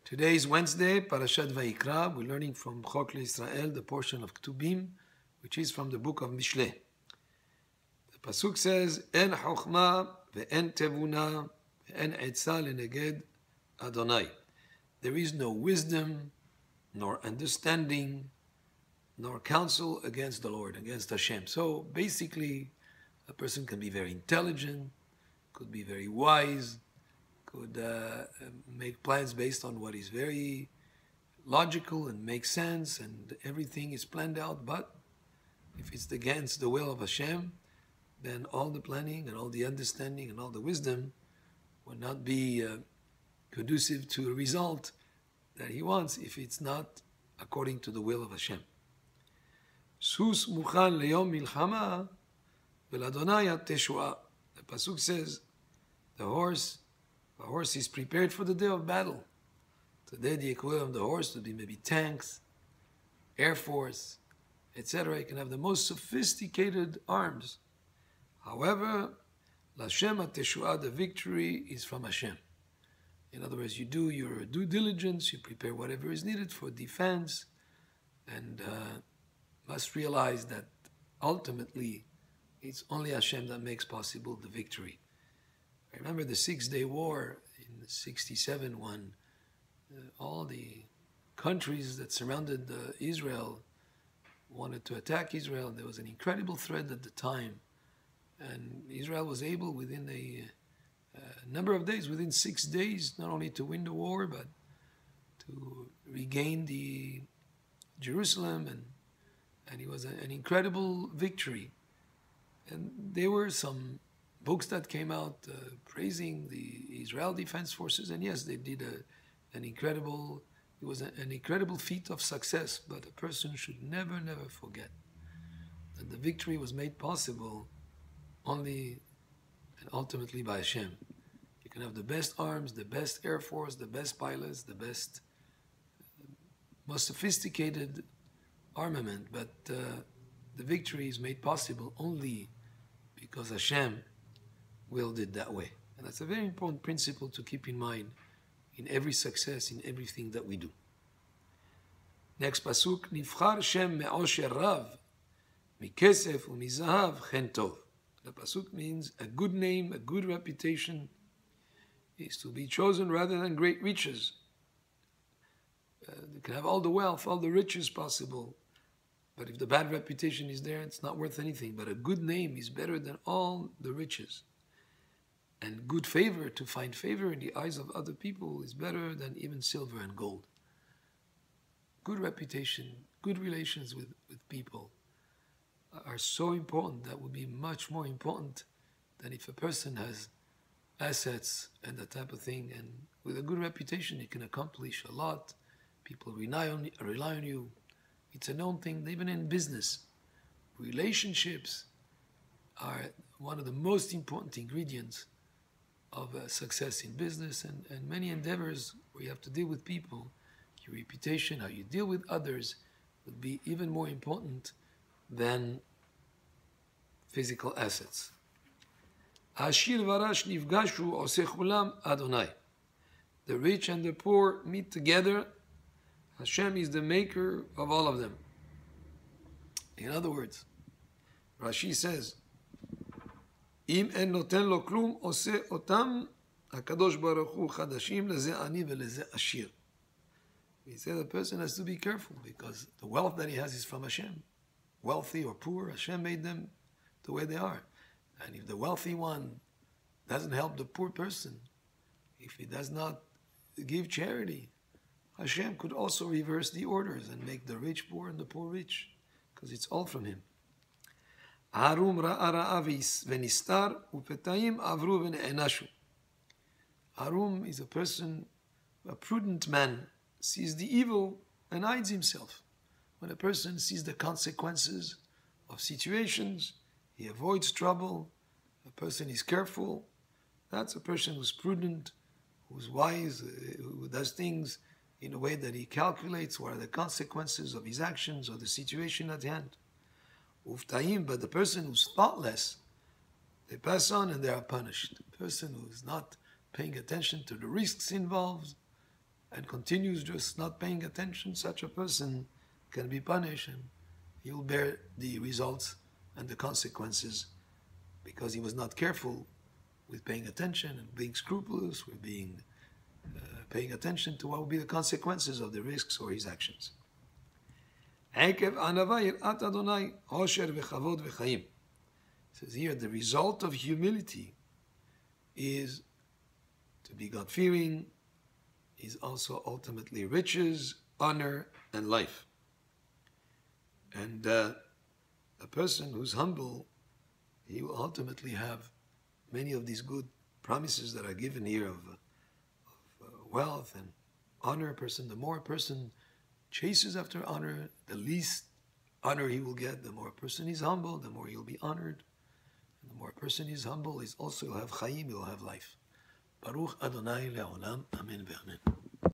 Today is Wednesday, Parashat Vayikra. We're learning from Chok Israel, the portion of Ketubim, which is from the book of Midhlei. The pasuk says, "En chokhmah ve'en tevuna ve'en etza leneged Adonai." There is no wisdom, nor understanding, nor counsel against the Lord, against Hashem. So basically, a person can be very intelligent, could be very wise, could make plans based on what is very logical and makes sense, and everything is planned out. But if it's against the will of Hashem, then all the planning and all the understanding and all the wisdom will not be conducive to a result that he wants if it's not according to the will of Hashem. Sus mukhan leyom milchama veladonai teshua. The pasuk says, the horse is prepared for the day of battle. Today the equivalent of the horse would be maybe tanks, air force, etc. You can have the most sophisticated arms. However, L'Hashem HaTeshua, the victory is from Hashem. In other words, you do your due diligence, you prepare whatever is needed for defense, and must realize that ultimately it's only Hashem that makes possible the victory. I remember the 6-day war in 1967 when all the countries that surrounded Israel wanted to attack Israel. There was an incredible threat at the time, and Israel was able within a number of days, within 6 days, not only to win the war, but to regain the Jerusalem, and it was an incredible victory. And there were some books that came out praising the Israel Defense Forces, and yes, they did an incredible feat of success, but a person should never forget that the victory was made possible only and ultimately by Hashem. You can have the best arms, the best air force, the best pilots, the best, most sophisticated armament, but the victory is made possible only because Hashem willed it that way. And that's a very important principle to keep in mind in every success, in everything that we do. Next pasuk, Nivchar Shem me'osher rav, mikesef u'mizahav chen tov. The pasuk means a good name, a good reputation is to be chosen rather than great riches. You can have all the wealth, all the riches possible, but if the bad reputation is there, it's not worth anything. But a good name is better than all the riches. And good favor, to find favor in the eyes of other people, is better than even silver and gold. Good reputation, good relations with people are so important. That would be much more important than if a person has assets and that type of thing. And with a good reputation, you can accomplish a lot. People rely on you. It's a known thing, even in business. Relationships are one of the most important ingredients of success in business and many endeavors where you have to deal with people. Your reputation, how you deal with others, would be even more important than physical assets. Ashir varash nifgashu oseh chulam Adonai. The rich and the poor meet together. Hashem is the maker of all of them. In other words, Rashi says, Im en noten lo klum ose otam HaKadosh Baruch Hu chadashim leze ani veleze ashir. He said the person has to be careful because the wealth that he has is from Hashem. Wealthy or poor, Hashem made them the way they are. And if the wealthy one doesn't help the poor person, if he does not give charity, Hashem could also reverse the orders and make the rich poor and the poor rich, because it's all from him. Arum ra'a ra'avis v'nistar u'petayim avru v'ne'enashu. Arum is a person, a prudent man, sees the evil and hides himself. When a person sees the consequences of situations, he avoids trouble. A person is careful. That's a person who's prudent, who's wise, who does things in a way that he calculates what are the consequences of his actions or the situation at hand. Uftaim, but the person who's thoughtless, they pass on and they are punished. The person who is not paying attention to the risks involved, and continues just not paying attention, such a person can be punished and he will bear the results and the consequences because he was not careful with paying attention and being scrupulous, with being paying attention to what will be the consequences of the risks or his actions. It says here, the result of humility is to be God-fearing, is also ultimately riches, honor, and life. And a person who's humble, he will ultimately have many of these good promises that are given here of wealth and honor. The more a person chases after honor, the least honor he will get. The more a person is humble, the more he'll be honored. And the more a person is humble, he'll also have chayim, he'll have life. Baruch Adonai le'olam, amen ve'amen.